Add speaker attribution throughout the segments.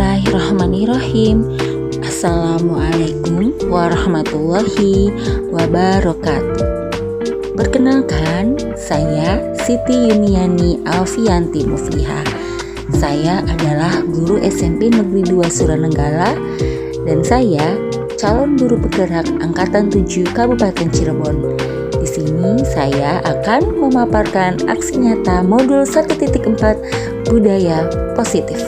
Speaker 1: Bismillahirrahmanirrahim. Assalamualaikum warahmatullahi wabarakatuh. Perkenalkan, saya Siti Yuniani Alfianti Muflihah. Saya adalah guru SMP Negeri 2 Suranenggala dan saya calon guru penggerak Angkatan 7 Kabupaten Cirebon. Di sini saya akan memaparkan aksi nyata modul 1.4 budaya positif.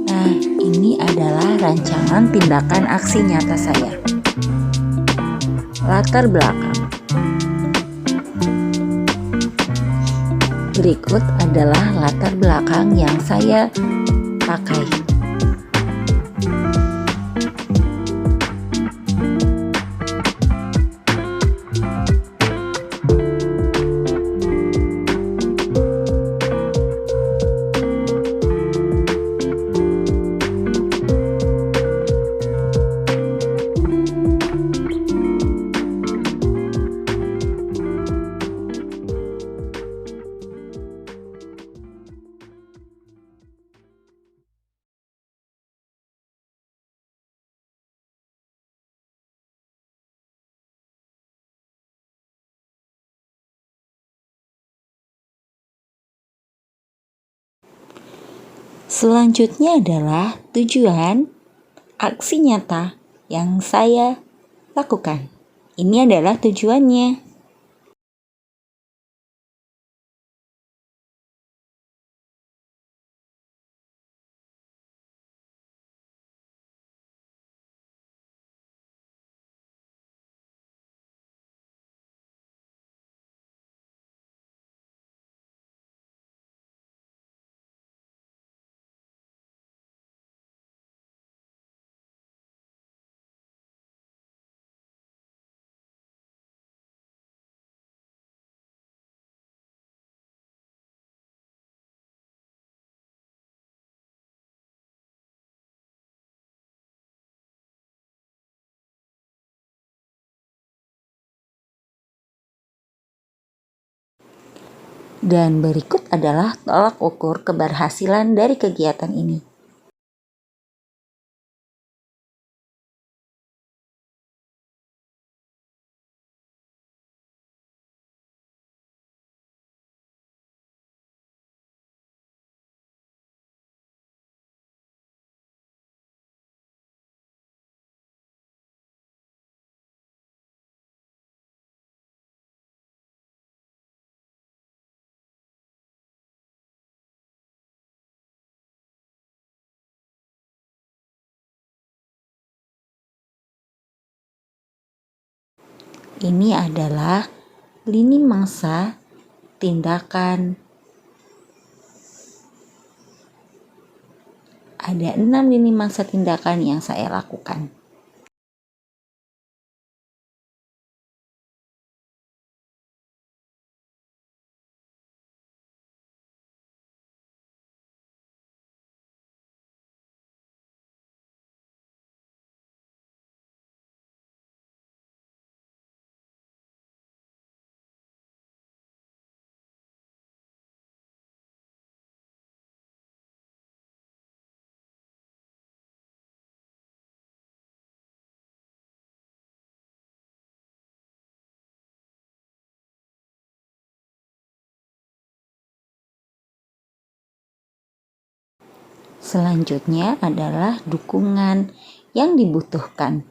Speaker 1: Nah, ini adalah rancangan tindakan aksi nyata saya. Latar belakang. Berikut adalah latar belakang yang saya pakai. Selanjutnya adalah tujuan aksi nyata yang saya lakukan. Ini adalah tujuannya. Dan berikut adalah tolak ukur keberhasilan dari kegiatan ini. Ini adalah lini masa tindakan. Ada 6 lini masa tindakan yang saya lakukan. Selanjutnya adalah dukungan yang dibutuhkan.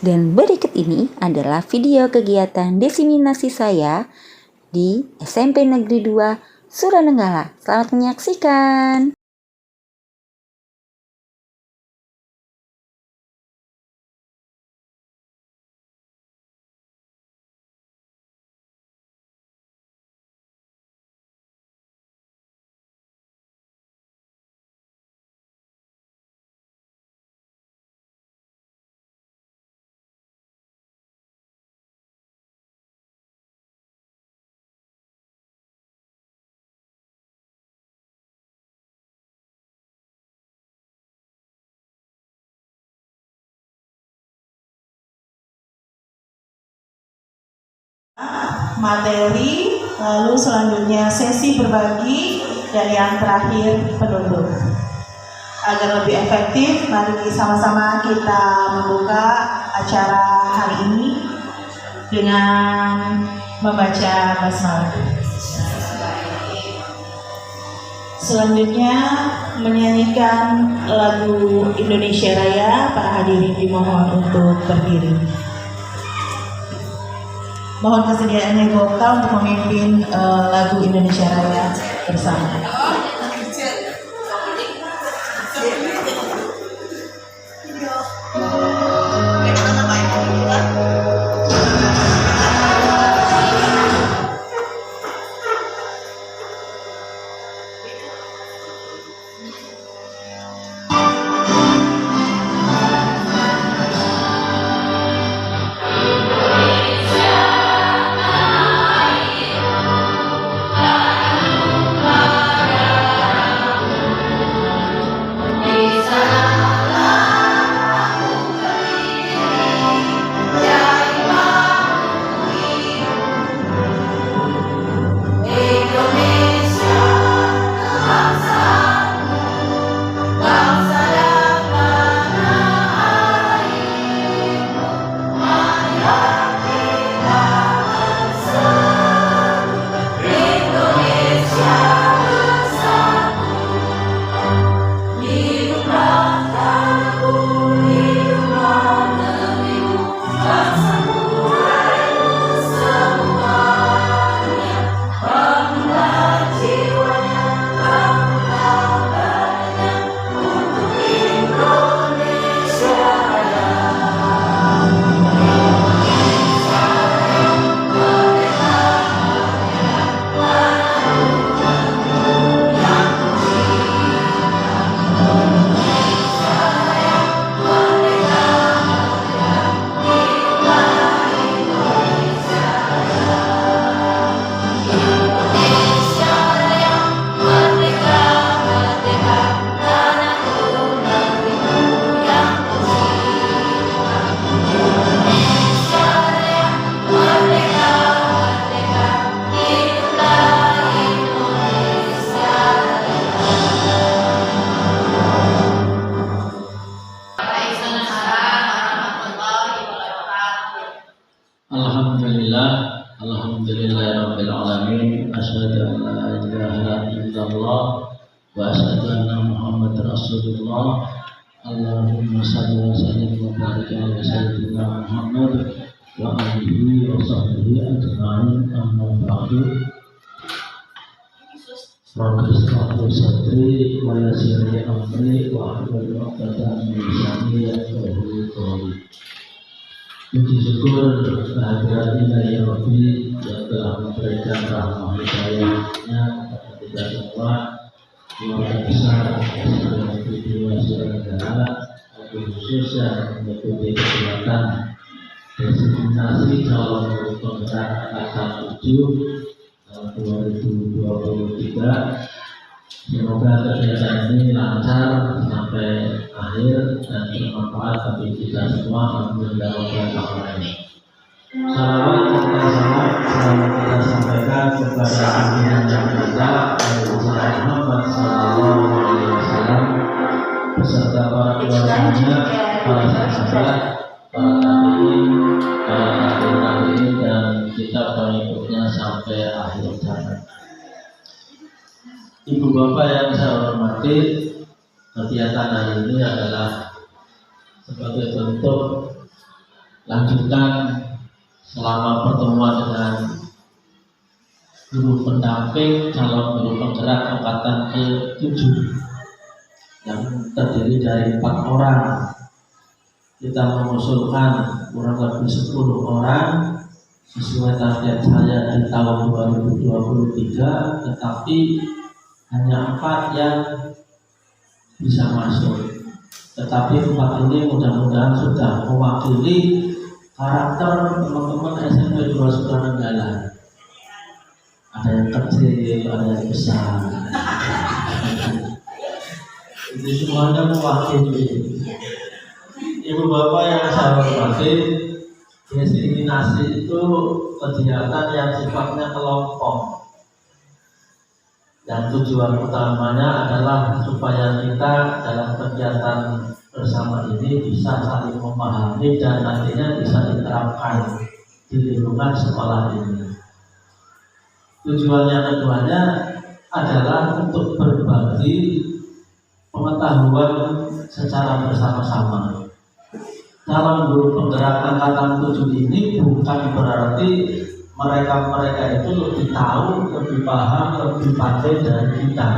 Speaker 1: Dan berikut ini adalah video kegiatan diseminasi saya di SMP Negeri 2 Suranenggala. Selamat menyaksikan.
Speaker 2: Materi, lalu selanjutnya sesi berbagi, dan yang terakhir penutup. Agar lebih efektif, mari sama-sama kita membuka acara hari ini dengan membaca basmalah. Selanjutnya menyanyikan lagu Indonesia Raya. Para hadirin dimohon untuk berdiri. Mohon kesediaannya Gopta untuk memimpin lagu Indonesia Raya bersama.
Speaker 3: Alhamdulillahirrabbilalamin. Asyhadu an la ilaha illallah wa asyhadu anna Muhammadar Rasulullah. Allahumma shalli wa sallim wa barik ala sayyidina Muhammad wa alihi wa sahbihi ajma'in. Amma ba'du. Rabbi shrah li sadri wa yassir li amri wa hlul 'uqdatam min lisani yafqahu qawli. Puji syukur kehadiran Ilahi Rabbi yang telah memberikan rahmah hidayahnya kepada kita semua, keluarga besar Negeri 2 Suranenggala, lebih khususnya mengikuti kegiatan designasi calon penggerak angkatan 7 tahun 2023. Semoga kegiatan ini lancar sampai akhir dan bermanfaat bagi kita semua. Alhamdulillah. Salawat serta salam selalu kita sampaikan kepada pimpinan yang mulia Muhammad Sallallahu Alaihi Wasallam beserta para keluarganya, para sahabat, para tabi'in, para tabi'in dan kita pengikutnya sampai akhir zaman. Ibu bapak yang saya hormati, kegiatan hari ini adalah sebagai bentuk lanjutan selama pertemuan dengan guru pendamping calon guru penggerak angkatan ke-7 yang terdiri dari 4 orang. Kita mengusulkan kurang lebih 10 orang sesuai target saya di tahun 2023, tetapi hanya 4 yang bisa masuk. Tetapi 4 ini mudah-mudahan sudah mewakili karakter teman-teman SMP 2 Sukanenggala. Ada yang kecil, ada yang besar. Jadi semuanya mewakili. Ibu bapak yang saya hormati, diskriminasi itu kegiatan yang sifatnya kelompok. Dan tujuan utamanya adalah supaya kita dalam kegiatan bersama ini bisa saling memahami dan nantinya bisa diterapkan di lingkungan sekolah ini. Tujuan yang keduanya adalah untuk berbagi pengetahuan secara bersama-sama. Calon guru penggerak angkatan 7 ini bukan berarti mereka itu lebih tahu, lebih paham, lebih pandai dari kita,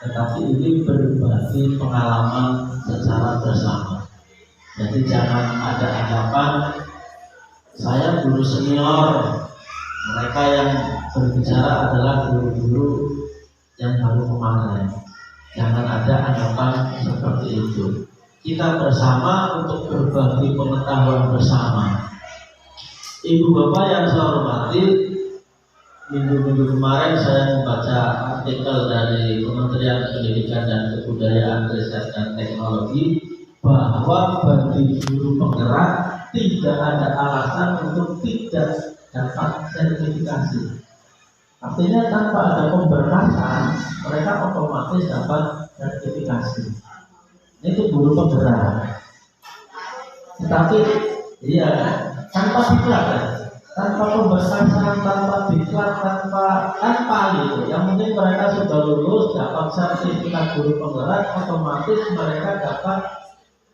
Speaker 3: tetapi ini berbagi pengalaman secara bersama. Jadi jangan ada anggapan saya guru senior, mereka yang berbicara adalah guru-guru yang baru kemarin. Jangan ada anggapan seperti itu. Kita bersama untuk berbagi pengetahuan bersama. Ibu bapak yang saya hormati, minggu-minggu kemarin saya membaca artikel dari Kementerian Pendidikan dan Kebudayaan, Riset dan Teknologi bahwa bagi guru penggerak tidak ada alasan untuk tidak dapat sertifikasi. Artinya tanpa ada pemberkasan, mereka otomatis dapat sertifikasi. Itu guru penggerak. Tetapi iya, tanpa diklat, tanpa pemberkasan, tanpa diklat, tanpa gitu. Yang penting mereka sudah lulus, dapat sertifikat guru penggerak, otomatis mereka dapat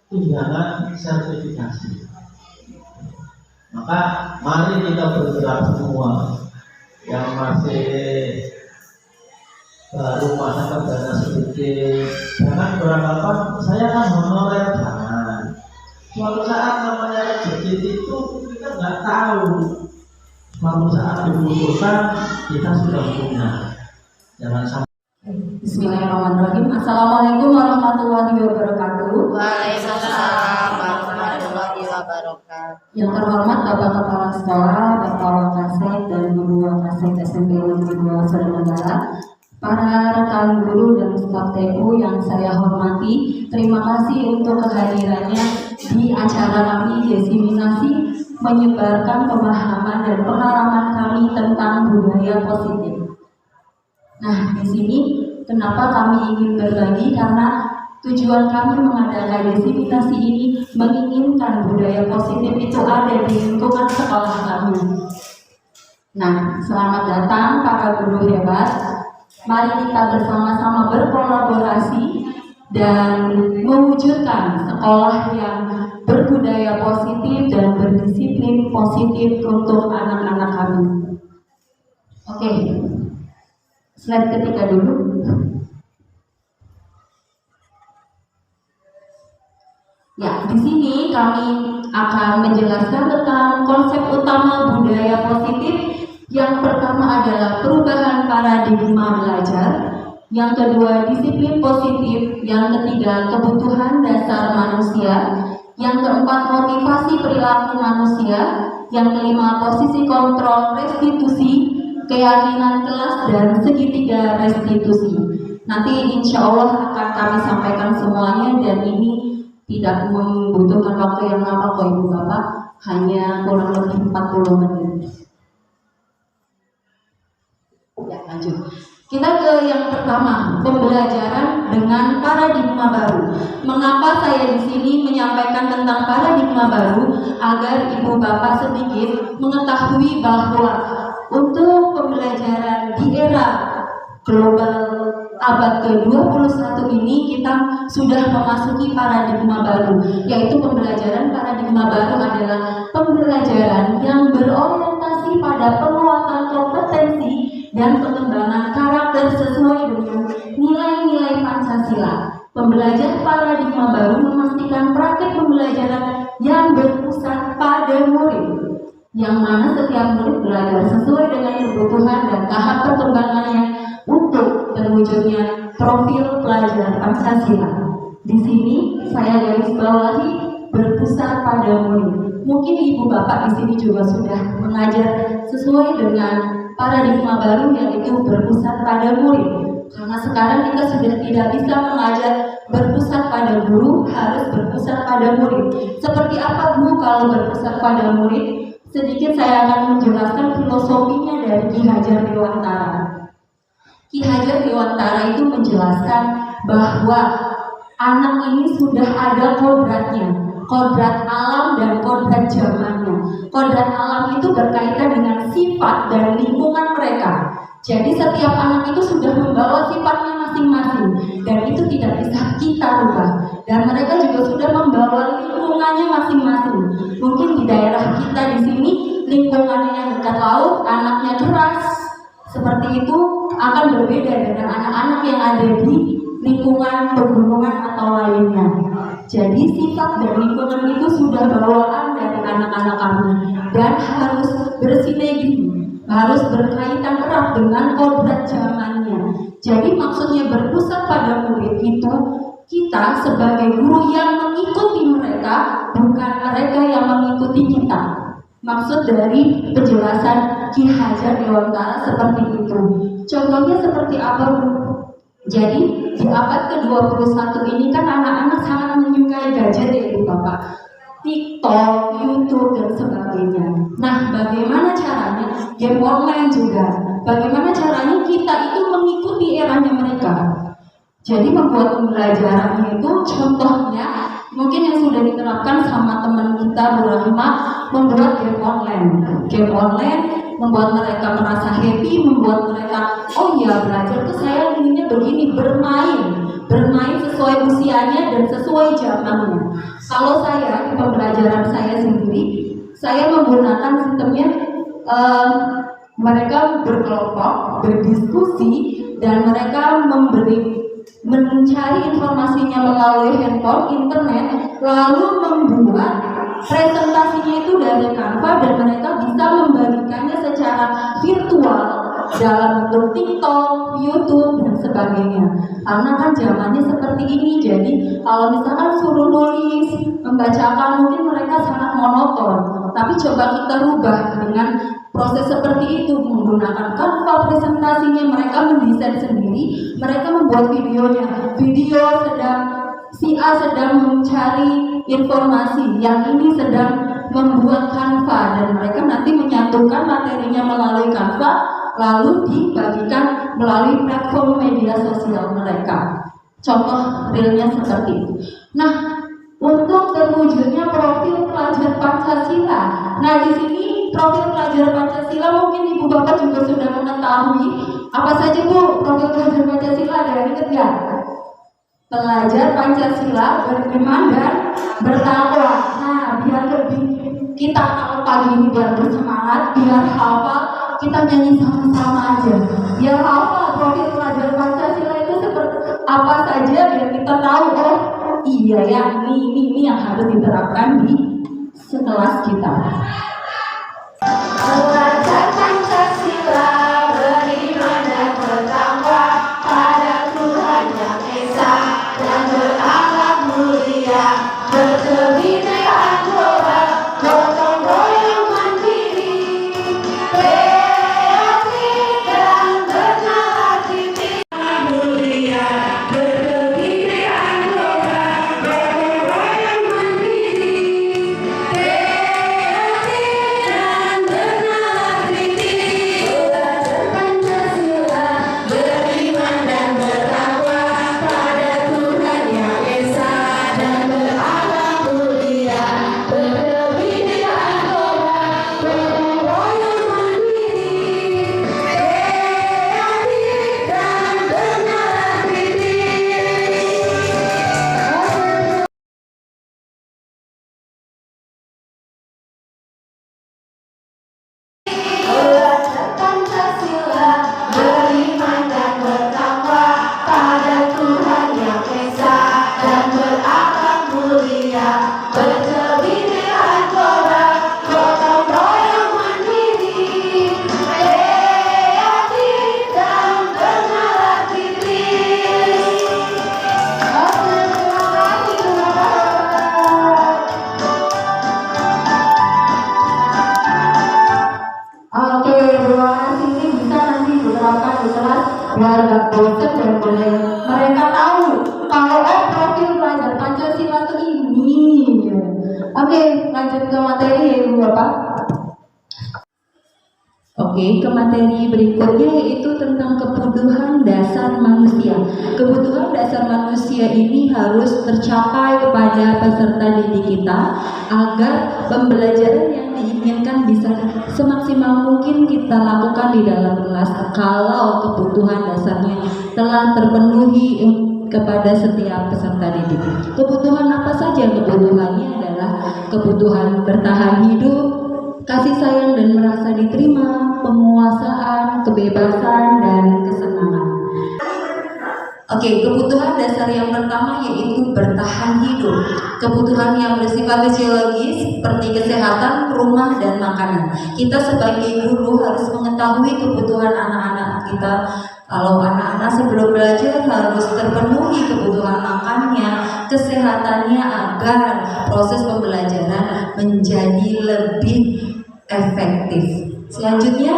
Speaker 3: tunjangan sertifikasi. Maka mari kita bergerak semua yang masih baru masa kerjanya sedikit, jangan beranggapan saya kan honorer, jangan. Suatu saat namanya rezeki itu kita nggak tahu. Suatu saat dibutuhkan kita sudah punya. Jangan sampai.
Speaker 4: Bismillahirrahmanirrahim. Assalamualaikum warahmatullahi wabarakatuh.
Speaker 5: Waalaikumsalam warahmatullahi wabarakatuh.
Speaker 4: Yang terhormat Bapak Kepala Sekolah, Bapak Wakasek dan Guru Wakasek SMP Negeri 2 Sukanenggala, para rekan guru dan staf TU yang saya hormati, terima kasih untuk kehadirannya di acara kami diseminasi menyebarkan pemahaman dan pengalaman kami tentang budaya positif. Nah, di sini kenapa kami ingin berbagi, karena tujuan kami mengadakan diseminasi ini menginginkan budaya positif itu ada di lingkungan sekolah kami. Nah, selamat datang para guru hebat. Mari kita bersama-sama berkolaborasi dan mewujudkan sekolah yang berbudaya positif dan berdisiplin positif untuk anak-anak kami. Oke, slide ketiga dulu. Ya, di sini kami akan menjelaskan tentang konsep utama budaya positif. Yang pertama adalah perubahan paradigma belajar, yang kedua disiplin positif, yang ketiga kebutuhan dasar manusia, yang keempat motivasi perilaku manusia, yang kelima posisi kontrol restitusi, keyakinan kelas, dan segitiga restitusi. Nanti insya Allah akan kami sampaikan semuanya, dan ini tidak membutuhkan waktu yang lama kok Ibu Bapak, hanya kurang lebih 40 menit. Ya, lanjut. Kita ke yang pertama, pembelajaran dengan paradigma baru. Mengapa saya di sini menyampaikan tentang paradigma baru? Agar Ibu Bapak sedikit mengetahui bahwa untuk pembelajaran di era global abad ke-21 ini kita sudah memasuki paradigma baru, yaitu pembelajaran paradigma baru adalah pembelajaran yang berorientasi pada penguatan kompetensi dan pengembangan karakter sesuai dengan nilai-nilai Pancasila. Pembelajaran paradigma baru memastikan praktek pembelajaran yang berpusat pada murid, yang mana setiap murid belajar sesuai dengan kebutuhan dan tahap perkembangannya untuk terwujudnya profil pelajar Pancasila. Di sini saya garis bawahi berpusat pada murid. Mungkin ibu bapak di sini juga sudah mengajar sesuai dengan paradigma baru, yaitu berpusat pada murid. Karena sekarang kita sudah tidak bisa mengajar berpusat pada guru, harus berpusat pada murid. Seperti apa Bu kalau berpusat pada murid? Sedikit saya akan menjelaskan filosofinya dari Ki Hajar Dewantara. Ki Hajar Dewantara itu menjelaskan bahwa anak ini sudah ada kodratnya, kodrat alam dan kodrat zamannya. Kodrat alam itu berkaitan dengan sifat dan lingkungan mereka. Jadi setiap anak itu sudah membawa sifatnya masing-masing dan itu tidak bisa kita rubah. Dan mereka juga sudah membawa lingkungannya masing-masing. Mungkin di daerah kita di sini lingkungannya yang dekat laut, anaknya keras, seperti itu akan berbeda dengan anak-anak yang ada di lingkungan pegunungan atau lainnya. Jadi sifat dan lingkungan itu sudah bawaan dari anak-anak kami dan harus bersinergi, harus berkaitan erat dengan kodrat zamannya. Jadi maksudnya berpusat pada murid itu kita sebagai guru yang mengikuti mereka, bukan mereka yang mengikuti kita. Maksud dari penjelasan Ki Hajar Dewantara seperti itu. Contohnya seperti apa Bu? Jadi di abad ke-21 ini kan anak-anak sangat menyukai gadget ya Ibu Bapak, TikTok, YouTube dan sebagainya. Nah, bagaimana caranya? Game online juga. Bagaimana caranya kita itu mengikuti eranya mereka? Jadi membuat pembelajarannya itu contohnya mungkin yang sudah diterapkan sama teman kita Bu Rahma, membuat game online. Game online membuat mereka merasa happy, membuat mereka oh iya belajar tuh saya inginnya begini, bermain sesuai usianya dan sesuai zamannya. Kalau saya di pembelajaran saya sendiri, saya menggunakan sistemnya mereka berkelompok, berdiskusi dan mereka mencari informasinya melalui handphone, internet, lalu membuat presentasinya itu dari Canva dan mereka bisa membagikannya secara virtual dalam bentuk TikTok, YouTube dan sebagainya. Karena kan zamannya seperti ini, jadi kalau misalkan suruh nulis, membacakan mungkin mereka sangat monoton. Tapi coba kita rubah dengan proses seperti itu, menggunakan Canva presentasinya, mereka mendesain sendiri, mereka membuat videonya. Video si A sedang mencari informasi, yang ini sedang membuat Canva dan mereka nanti menyatukan materinya melalui Canva lalu dibagikan melalui platform media sosial mereka. Contoh realnya seperti itu. Nah, untuk terwujudnya profil pelajar Pancasila. Nah, di sini profil pelajar Pancasila mungkin Ibu Bapak juga sudah mengetahui. Apa saja Bu profil pelajar Pancasila? Dari ketiga. Pelajar Pancasila beriman dan bertakwa. Nah, biar lebih kita kalau pagi ini biar bersemangat, biar hafal, kita nyanyi sama-sama aja. Biar hafal profil pelajar Pancasila itu seperti apa saja, biar kita tahu oh iya ya ini yang harus diterapkan di sekelas kita. Pelajar Pancasila beriman dan bertakwa pada Tuhan yang Esa dan berakhlak mulia, berkebinekaan global, gotong royong mandiri, kreatif dan bernarasi mulia, berkebinekaan global, gotong royong mandiri, kreatif biar gak bosan dan boleh mereka tahu kalau profil pelajar Pancasila itu ini. Oke, lanjut ke materi ya Ibu Bapak. Oke, ke materi berikutnya yaitu tentang kebutuhan dasar manusia. Kebutuhan dasar manusia ini harus tercapai kepada peserta didik kita agar pembelajaran yang diinginkan bisa semaksimal mungkin kita lakukan di dalam kelas kalau kebutuhan dasarnya telah terpenuhi kepada setiap peserta didik. Kebutuhan apa saja? Kebutuhannya adalah kebutuhan bertahan hidup, kasih sayang dan merasa diterima, penguasaan, kebebasan, dan kesenangan. Oke, kebutuhan dasar yang pertama yaitu bertahan hidup. Kebutuhan yang bersifat fisiologis seperti kesehatan, rumah, dan makanan. Kita sebagai guru harus mengetahui kebutuhan anak-anak kita. Kalau anak-anak sebelum belajar harus terpenuhi kebutuhan makannya, kesehatannya agar proses pembelajaran menjadi lebih efektif. Selanjutnya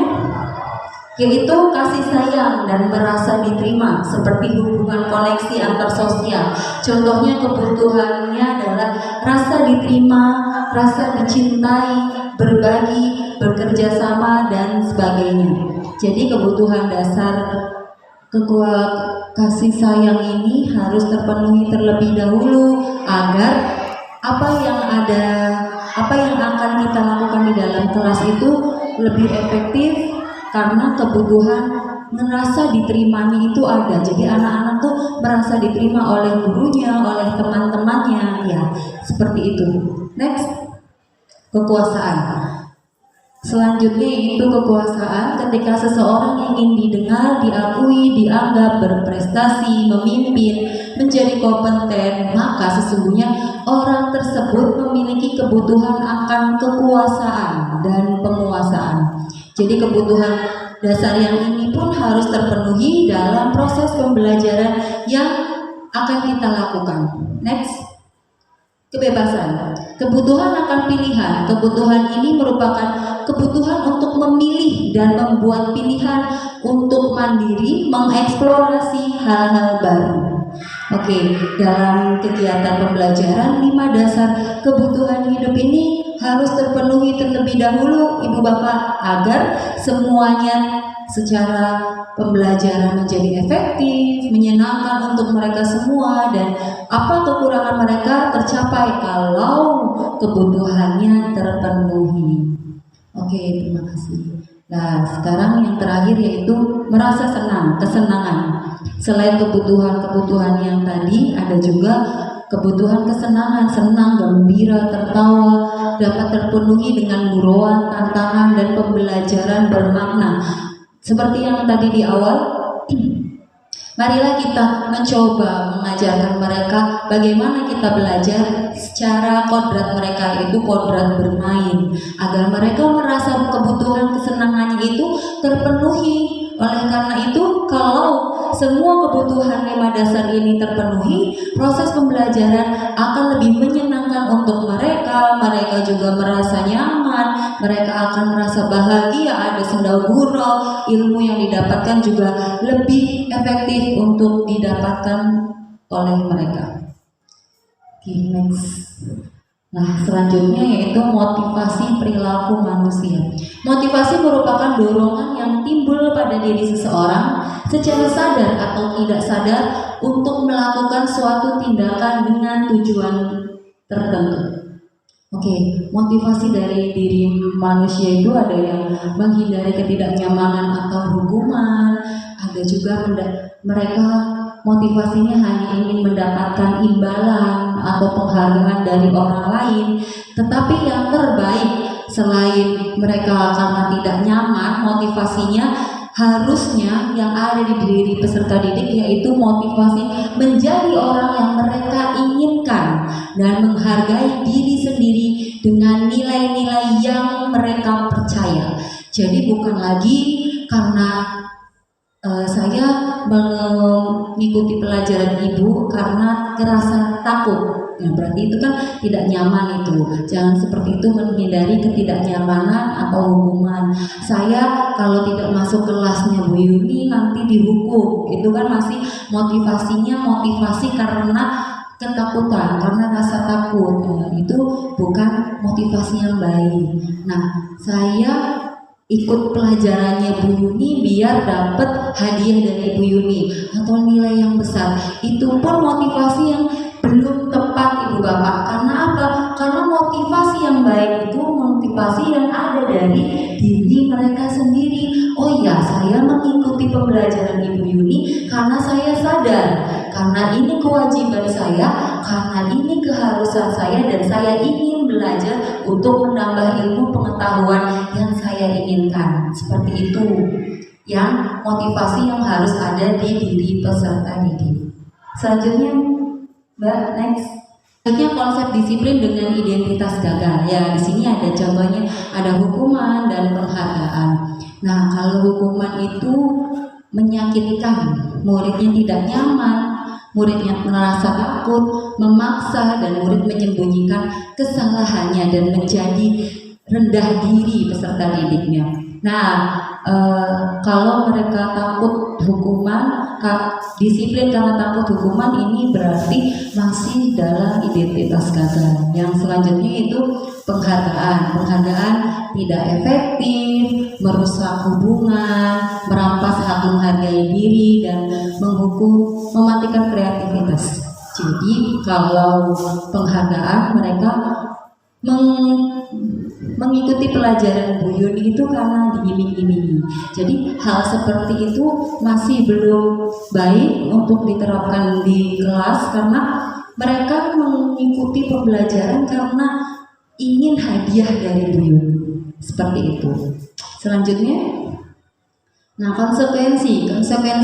Speaker 4: yaitu kasih sayang dan merasa diterima seperti hubungan koneksi antar sosial. Contohnya kebutuhannya adalah rasa diterima, rasa dicintai, berbagi, bekerja sama, dan sebagainya. Jadi kebutuhan dasar kasih sayang ini harus terpenuhi terlebih dahulu agar apa yang akan kita lakukan di dalam kelas itu lebih efektif karena kebutuhan merasa diterimanya itu ada. Jadi anak-anak tuh merasa diterima oleh gurunya, oleh teman-temannya, ya seperti itu. Next, kekuasaan. Selanjutnya itu kekuasaan ketika seseorang ingin didengar, diakui, dianggap berprestasi, memimpin, menjadi kompeten, maka sesungguhnya orang tersebut memiliki kebutuhan akan kekuasaan dan penguasaan. Jadi kebutuhan dasar yang ini pun harus terpenuhi dalam proses pembelajaran yang akan kita lakukan. Next. Kebebasan, kebutuhan akan pilihan. Kebutuhan ini merupakan kebutuhan untuk memilih dan membuat pilihan untuk mandiri, mengeksplorasi hal-hal baru. Oke, dalam kegiatan pembelajaran 5 dasar kebutuhan hidup ini harus terpenuhi terlebih dahulu Ibu Bapak agar semuanya secara pembelajaran menjadi efektif, menyenangkan untuk mereka semua, dan apa kekurangan mereka tercapai kalau kebutuhannya terpenuhi. Oke, terima kasih. Nah, sekarang yang terakhir yaitu merasa senang, kesenangan. Selain kebutuhan-kebutuhan yang tadi, ada juga kebutuhan kesenangan, senang, gembira, tertawa, dapat terpenuhi dengan gurauan, tantangan, dan pembelajaran bermakna. Seperti yang tadi di awal, marilah kita mencoba mengajarkan mereka bagaimana kita belajar secara kodrat mereka, itu kodrat bermain, agar mereka merasa kebutuhan kesenangannya itu terpenuhi. Oleh karena itu, kalau semua kebutuhan 5 dasar ini terpenuhi, proses pembelajaran akan lebih menyenangkan untuk mereka. Mereka juga merasa nyaman, mereka akan merasa bahagia, ada senda gurau, ilmu yang didapatkan juga lebih efektif untuk didapatkan oleh mereka. Okay, next. Nah, selanjutnya yaitu motivasi perilaku manusia. Motivasi merupakan dorongan yang timbul pada diri seseorang secara sadar atau tidak sadar untuk melakukan suatu tindakan dengan tujuan tertentu. Oke, motivasi dari diri manusia itu ada yang menghindari ketidaknyamanan atau hukuman, ada juga mereka motivasinya hanya ingin mendapatkan imbalan atau penghargaan dari orang lain. Tetapi yang terbaik selain mereka karena tidak nyaman, motivasinya harusnya yang ada di diri peserta didik yaitu motivasi menjadi orang yang mereka inginkan dan menghargai diri sendiri dengan nilai-nilai yang mereka percaya. Jadi bukan lagi karena saya mengikuti pelajaran ibu karena kerasa takut. Nah, berarti itu kan tidak nyaman itu. Jangan seperti itu menghindari ketidaknyamanan atau hukuman. Saya kalau tidak masuk kelasnya Bu Yuni nanti dihukum. Itu kan masih motivasi karena ketakutan, karena rasa takut. Nah, itu bukan motivasi yang baik. Nah, saya ikut pelajarannya Bu Yuni biar dapat hadiah dari Bu Yuni atau nilai yang besar. Itu pun motivasi yang belum tepat Ibu Bapak. Karena apa? Karena motivasi yang baik itu motivasi yang ada dari diri mereka sendiri. Oh ya, saya mengikuti pembelajaran Ibu Yuni karena saya sadar, karena ini kewajiban saya, karena ini keharusan saya, dan saya ingin belajar untuk menambah ilmu pengetahuan yang saya inginkan. Seperti itu yang motivasi yang harus ada di diri peserta didik. Selanjutnya Mbak, next. Selanjutnya konsep disiplin dengan identitas gagal. Ya, di sini ada contohnya, ada hukuman dan penghargaan. Nah, kalau hukuman itu menyakitkan, muridnya tidak nyaman, muridnya merasa takut, memaksa, dan murid menyembunyikan kesalahannya dan menjadi rendah diri peserta didiknya. Nah, kalau mereka takut hukuman, disiplin karena takut hukuman, ini berarti masih dalam identitas gagal. Yang selanjutnya itu penghargaan. Penghargaan tidak efektif, merusak hubungan, merampas hak menghargai diri, dan mematikan kreativitas. Jadi kalau penghargaan, mereka mengikuti pelajaran Bu Yuni itu karena diiming-imingi. Jadi hal seperti itu masih belum baik untuk diterapkan di kelas, karena mereka mengikuti pembelajaran karena ingin hadiah dari Bu Yuni. Seperti itu. Selanjutnya, nah, konsekuensi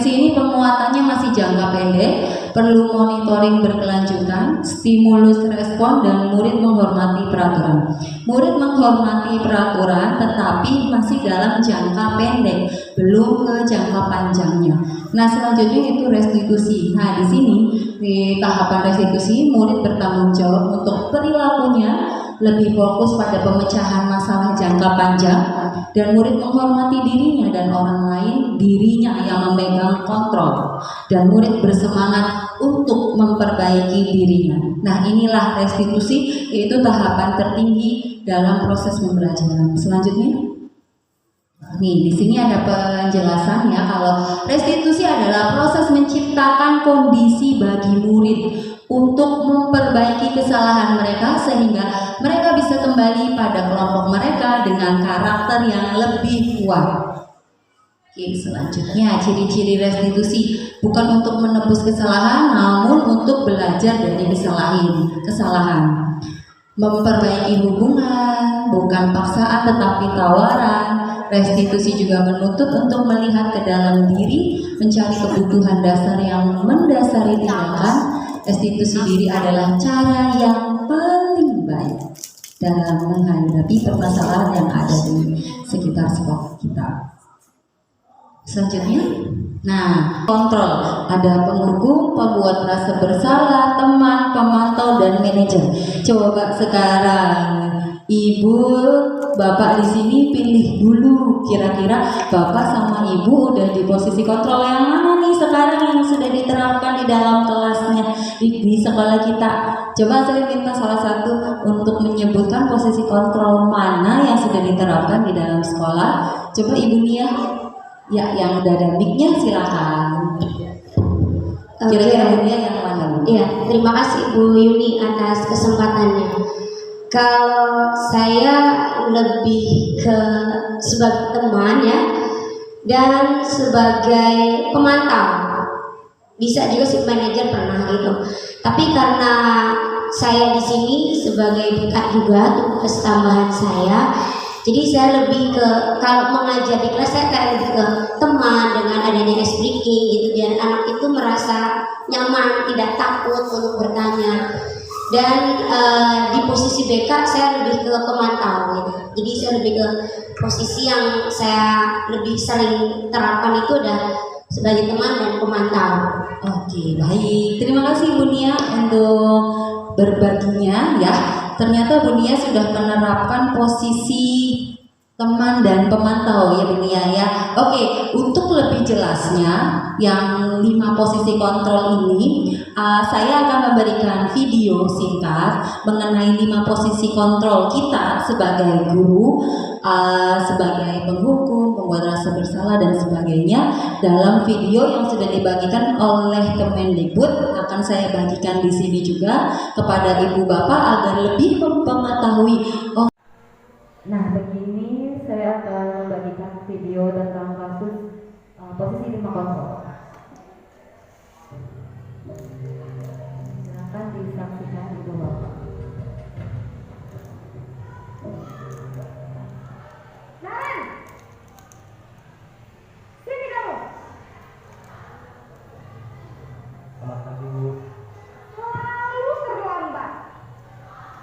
Speaker 4: ini penguatannya masih jangka pendek, perlu monitoring berkelanjutan, stimulus respon, dan murid menghormati peraturan. Murid menghormati peraturan tetapi masih dalam jangka pendek, belum ke jangka panjangnya. Nah, selanjutnya itu restitusi. Nah, di sini di tahapan restitusi, murid bertanggung jawab untuk perilakunya, lebih fokus pada pemecahan masalah jangka panjang, dan murid menghormati dirinya dan orang lain, dirinya yang memegang kontrol, dan murid bersemangat untuk memperbaiki dirinya. Nah, inilah restitusi, yaitu tahapan tertinggi dalam proses pembelajaran. Selanjutnya, nih di sini ada penjelasan ya, kalau restitusi adalah proses menciptakan kondisi bagi murid untuk memperbaiki kesalahan mereka sehingga mereka bisa kembali pada kelompok mereka dengan karakter yang lebih kuat. Oke, selanjutnya ciri-ciri restitusi bukan untuk menebus kesalahan, namun untuk belajar dari kesalahan. Memperbaiki hubungan bukan paksaan tetapi tawaran. Restitusi juga menuntut untuk melihat ke dalam diri, mencari kebutuhan dasar yang mendasari tindakan. Restitusi diri adalah cara yang paling baik dalam menghadapi permasalahan yang ada di sekitar sekolah kita. Selanjutnya, nah, kontrol. Ada penghukum, pembuat merasa bersalah, teman, pemantau, dan manajer. Coba sekarang Ibu, Bapak di sini pilih dulu, kira-kira Bapak sama Ibu udah di posisi kontrol yang mana nih sekarang yang sudah diterapkan di dalam kelasnya di sekolah kita. Coba saya minta salah satu untuk menyebutkan posisi kontrol mana yang sudah diterapkan di dalam sekolah. Coba Ibu Nia, ya, yang udah ada mic-nya silakan. Kira-kira Ibu Nia yang mana?
Speaker 6: Iya, terima kasih Bu Yuni atas kesempatannya. Kalau saya lebih ke sebagai teman ya, dan sebagai pemantau, bisa juga si manajer pernah gitu. Tapi karena saya di sini sebagai BK juga tugas tambahan saya, jadi saya lebih ke, kalau mengajar di kelas saya kayak lebih ke teman dengan adanya ice breaking gitu, biar anak itu merasa nyaman, tidak takut untuk bertanya. Dan di posisi BK saya lebih ke pemantau gitu. Jadi saya lebih ke posisi yang saya lebih sering terapkan itu udah sebagai teman dan pemantau.
Speaker 4: Oke, baik. Terima kasih Ibu Nia untuk
Speaker 1: berbaginya ya. Ternyata Bu Nia sudah menerapkan posisi teman dan pemantau ya Bu Nia ya. Oke, untuk lebih jelasnya yang 5 posisi kontrol ini saya akan memberikan video singkat mengenai 5 posisi kontrol kita sebagai guru, sebagai penghukum, pembuat rasa bersalah dan sebagainya. Dalam video yang sudah dibagikan oleh Kemendikbud akan saya bagikan di sini juga kepada Ibu Bapak agar lebih mengetahui.
Speaker 4: Nah, begini saya akan membagikan video tentang kasus posisi 5 kontrol. Silakan disaksikan Ibu Bapak.
Speaker 7: Naren, sini kamu.
Speaker 3: Selamat pagi, Bu.
Speaker 7: Selalu terlambat.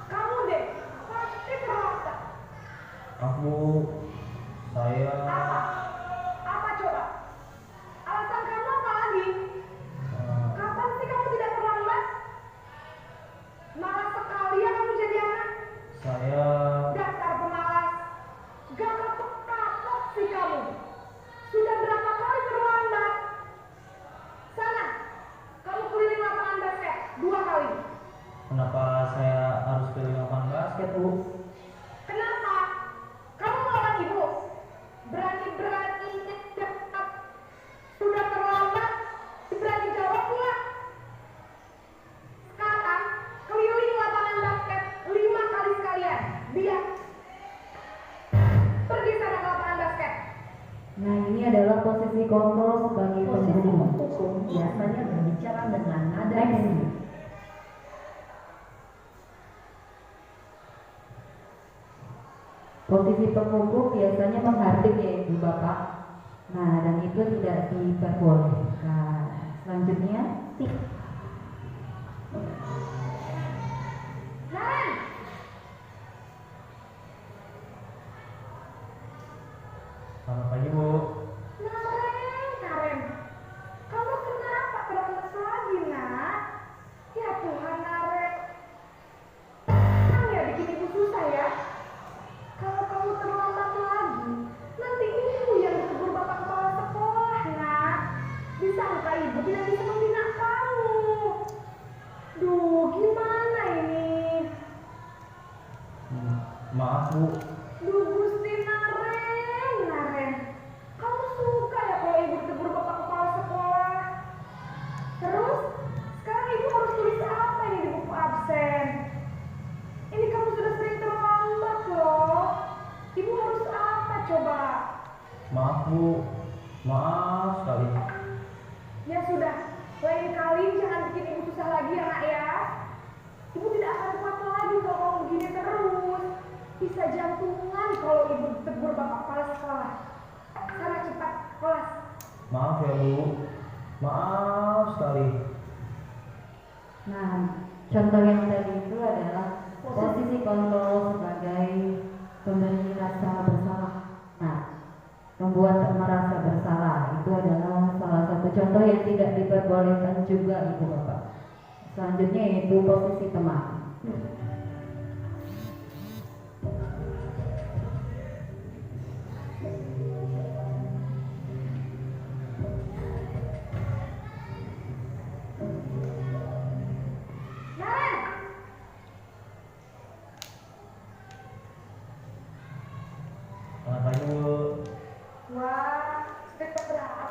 Speaker 7: Kamu deh, pasti terlambat.
Speaker 3: Aku, saya...
Speaker 7: Apa? Apa coba? Alasan kamu apa lagi? Kapan sih kamu tidak terlambat? Malas sekali ya kamu jadi anak.
Speaker 3: Saya...
Speaker 7: Dasar pemalas. Gak kapok-kapok sih kamu. Sudah berapa kali terlambat? Sana, kamu keliling lapangan basket 2 kali.
Speaker 3: Kenapa saya harus pilih lapangan basket, Bu?
Speaker 7: Kenapa? Kamu melawan ibu. Berani-berani sudah terlambat. Berani jawab pula. Sekarang keliling lapangan basket 5 kali sekalian. Biar. Pergi sana ke lapangan basket.
Speaker 4: Nah, ini adalah posisi kontrol sebagai penghukum. Biasanya berbicara dengan nada tinggi. Posisi penghukum biasanya menghardik ya Ibu Bapak. Nah, dan itu tidak diperbolehkan. Selanjutnya, tik.
Speaker 7: Naren,
Speaker 3: Selamat pagi, Bu.
Speaker 7: Naren, kamu kenapa terlambat lagi, nak? Ya Tuhan, Naren. Kan ya bikin ibu susah ya. Kalau kamu terlambat lagi, nanti ibu yang ditegur bapak kepala sekolah, nak. Disangka ibu tidak bisa membina kamu. Duh, gimana ini?
Speaker 3: Maaf, Bu.
Speaker 7: Duh, Gusti Naren. Kamu suka ya kalau ibu ditegur bapak kepala sekolah? Terus, sekarang ibu harus tulis apa ini di buku absen? Ini kamu sudah sering terlambat loh. Ibu harus apa coba?
Speaker 3: Maaf, Bu. Maaf sekali.
Speaker 7: Ya sudah, lain kali jangan bikin ibu susah lagi ya nak ya. Ibu tidak akan kuat lagi kalau kamu begini terus. Bisa jantungan kalau ibu ditegur bapak kepala sekolah. Sana cepat kelas.
Speaker 3: Maaf ya, Bu. Maaf sekali.
Speaker 4: Nah, contoh yang tadi itu adalah posisi kontrol sebagai pemberi rasa bersalah. Nah, membuat merasa bersalah itu adalah salah satu contoh yang tidak diperbolehkan juga Ibu Bapak. Selanjutnya yaitu posisi teman.
Speaker 7: Naren,
Speaker 3: Selamat pagi, Bu.
Speaker 7: wah, sudah keberapa?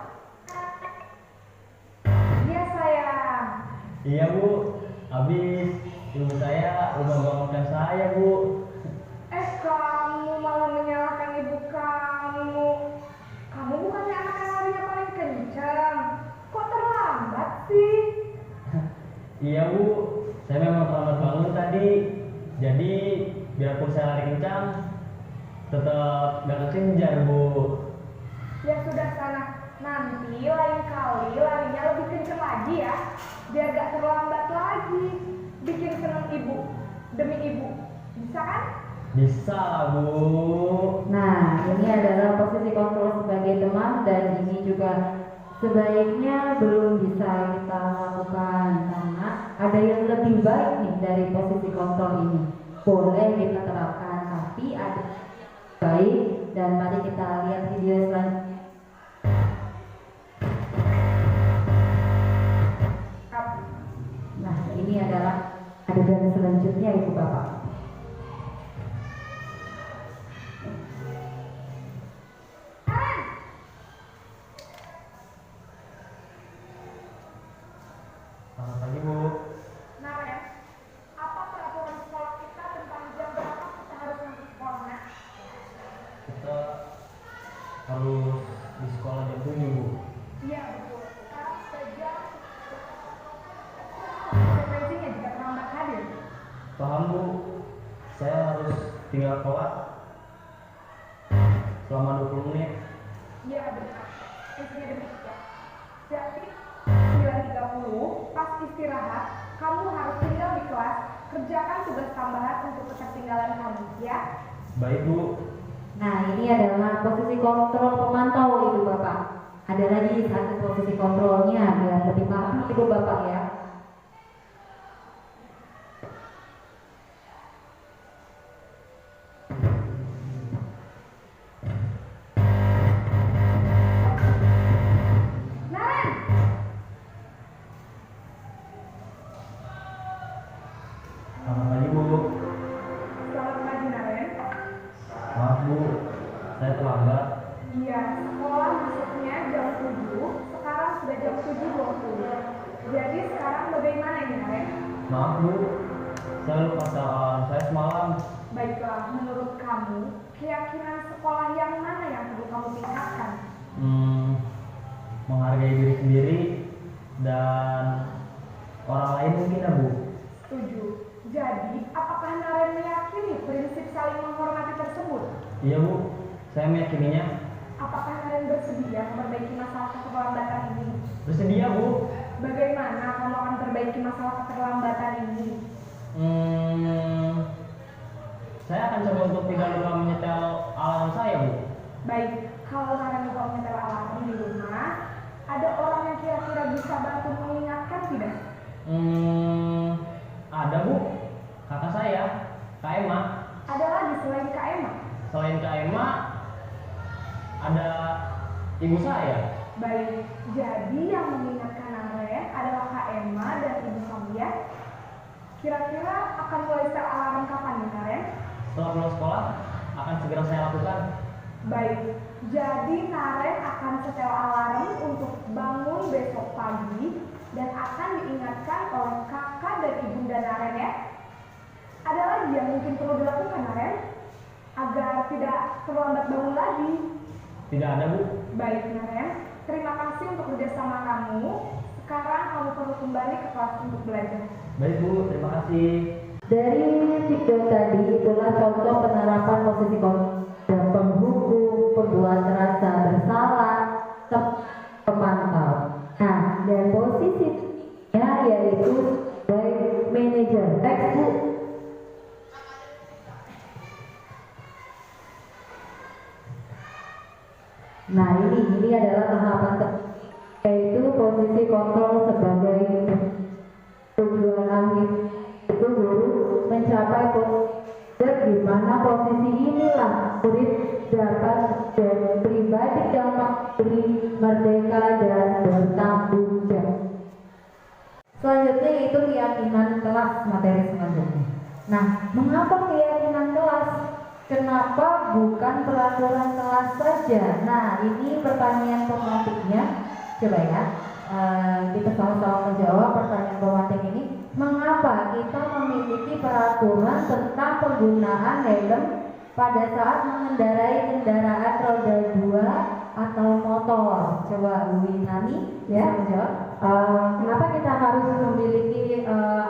Speaker 7: Iya sayang.
Speaker 3: Iya, Bu. Habis ibu saya udah bangunkan saya, Bu.
Speaker 7: Kamu malah menyalahkan ibu kamu. Kamu bukannya anak yang larinya paling kencang. Kok terlambat sih?
Speaker 3: Iya, Bu. Saya memang terlambat bangun tadi. Jadi, biarpun saya lari kencang, tetap gak kekejar, Bu.
Speaker 7: Ya sudah sana. Nanti lain kali larinya lebih kencang lagi ya. Biar gak terlambat lagi. Bikin seneng ibu. Demi ibu. Bisa kan?
Speaker 3: Bisa, Bu.
Speaker 4: Nah, ini adalah posisi kontrol sebagai teman dan ini juga sebaiknya belum bisa kita lakukan karena ada yang lebih baik nih dari posisi kontrol ini. Boleh kita terapkan, tapi ada yang baik, dan mari kita lihat video selanjutnya. Nah, ini adalah adegan selanjutnya, Ibu Bapak.
Speaker 3: Selamat pagi, Bu.
Speaker 7: Naren, apa peraturan sekolah kita tentang jam berapa kita harus masuk sekolah?
Speaker 3: Kita harus di sekolah jam 7, Bu.
Speaker 7: Iya betul. Sekarang sudah jam. Frekuensinya jika terlambat hadir.
Speaker 3: Paham, Bu. Saya harus tinggal kelas selama 20 menit.
Speaker 7: Iya benar. Isinya demikian. Jadi 9.30 pas istirahat, kamu harus tinggal di kelas, kerjakan tugas tambahan untuk ketertinggalan kamu, ya.
Speaker 3: Baik, Bu.
Speaker 4: Nah, ini adalah posisi kontrol pemantau, Ibu Bapak. Ada lagi satu posisi kontrolnya biar lebih paham, Ibu Bapak, ya.
Speaker 7: Naren,
Speaker 3: Selamat pagi, Bu.
Speaker 7: selamat pagi Naren.
Speaker 3: Maaf, Bu. Saya terlambat.
Speaker 7: Iya, sekolah masuknya jam 7, sekarang sudah jam 7.20. Jadi sekarang bagaimana ini Naren?
Speaker 3: Maaf, Bu. Saya lupa saat saya semalam.
Speaker 7: Baiklah, menurut kamu, keyakinan sekolah yang mana yang perlu kamu tingkatkan?
Speaker 3: Menghargai diri sendiri dan orang lain mungkin, ya, Bu.
Speaker 7: Setuju. Jadi, apakah Naren meyakini prinsip saling menghormati tersebut?
Speaker 3: Iya, Bu. Saya meyakininya.
Speaker 7: Apakah Naren bersedia memperbaiki masalah keterlambatan ini?
Speaker 3: Bersedia, Bu.
Speaker 7: Bagaimana kamu akan perbaiki masalah keterlambatan ini?
Speaker 3: Saya akan coba untuk tidak lupa menyetel alarm saya, Bu.
Speaker 7: Baik, kalau Naren lupa menyetel alarm di rumah, ada orang yang kira-kira bisa bantu mengingatkan tidak?
Speaker 3: Ada, Bu. Kakak saya, Kak Emma.
Speaker 7: Ada lagi selain Kak Emma?
Speaker 3: Selain Kak Emma, ada ibu saya.
Speaker 7: Baik, jadi yang mengingatkan Naren adalah Kak Emma dan ibu kamu, ya? Kira-kira akan mulai setel alarm kapan nih Naren?
Speaker 3: Setelah pulang sekolah, akan segera saya lakukan.
Speaker 7: Baik, jadi Naren akan setel alarm untuk bangun besok pagi dan akan diingatkan oleh kakak dan ibunda Naren, ya? Ada lagi yang mungkin perlu dilakukan Naren agar tidak terlambat bangun lagi?
Speaker 3: Tidak ada, Bu.
Speaker 7: Baik Naren, terima kasih untuk kerjasama kamu. Sekarang kamu perlu kembali ke kelas untuk belajar.
Speaker 3: Baik, Bu. Terima kasih.
Speaker 4: Dari video tadi itulah contoh penerapan posisi kontrol dan penghukum, pembuat rasa bersalah, pemantau. Nah, dan posisinya yaitu sebagai manajer textbook. Nah, ini adalah tahapan yaitu posisi kontrol sebagai tujuan akhir itu guru mencapai di mana posisi inilah murid dapat dan pribadi yang merdeka dan bertanggung jawab. Selanjutnya itu keyakinan kelas, materi selanjutnya. Nah, mengapa keyakinan kelas? Kenapa bukan peraturan kelas saja? Nah, ini pertanyaan pemantiknya. Coba ya, kita sama-sama menjawab pertanyaan pemantik ini. Mengapa kita memiliki peraturan tentang penggunaan helm pada saat mengendarai kendaraan roda 2 atau motor? Coba Bu Nani ya menjawab.
Speaker 8: Kenapa kita harus memiliki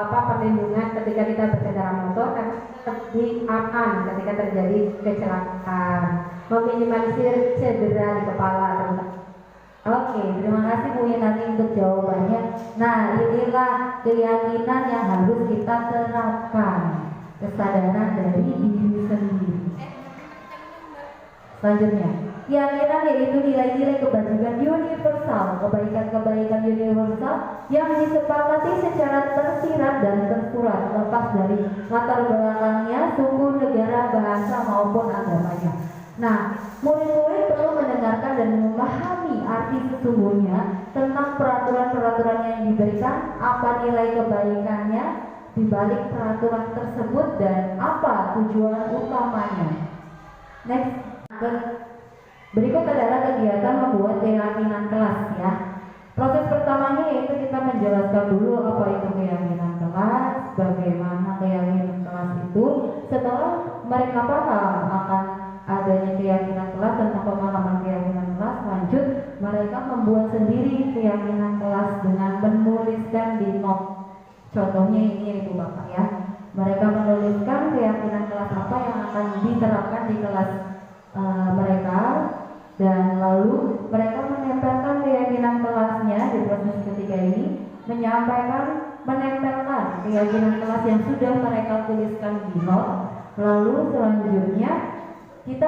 Speaker 8: perlindungan ketika kita berkendara motor? Karena lebih aman ketika terjadi kecelakaan, meminimalisir cedera di kepala.
Speaker 4: Oke, terima kasih Bu Nani untuk jawabannya. Nah, inilah keyakinan yang harus kita terapkan, kesadaran dari diri sendiri. Selanjutnya,
Speaker 8: Keyakinan yaitu nilai-nilai kebajikan universal, kebaikan-kebaikan universal yang disepakati secara tersirat dan tersurat, lepas dari latar belakangnya, suku, negara, bahasa maupun agamanya. Nah, murid-murid perlu mendengarkan dan memahami arti sesungguhnya tentang peraturan-peraturan yang diberikan, apa nilai kebaikannya di balik peraturan tersebut dan apa tujuan utamanya. Next. Berikut adalah kegiatan membuat keyakinan kelas ya. Proses pertamanya yaitu kita menjelaskan dulu apa itu keyakinan kelas, bagaimana keyakinan kelas itu. Setelah mereka paham akan adanya keyakinan kelas tentang pemahaman keyakinan kelas, lanjut mereka membuat sendiri keyakinan kelas dengan menuliskan di not. Contohnya ini Ibu Bapak ya. Mereka menuliskan keyakinan kelas apa yang akan diterapkan di kelas mereka, dan lalu mereka menempelkan keyakinan kelasnya di proses ketiga ini, menempelkan keyakinan kelas yang sudah mereka tuliskan di not. Lalu selanjutnya kita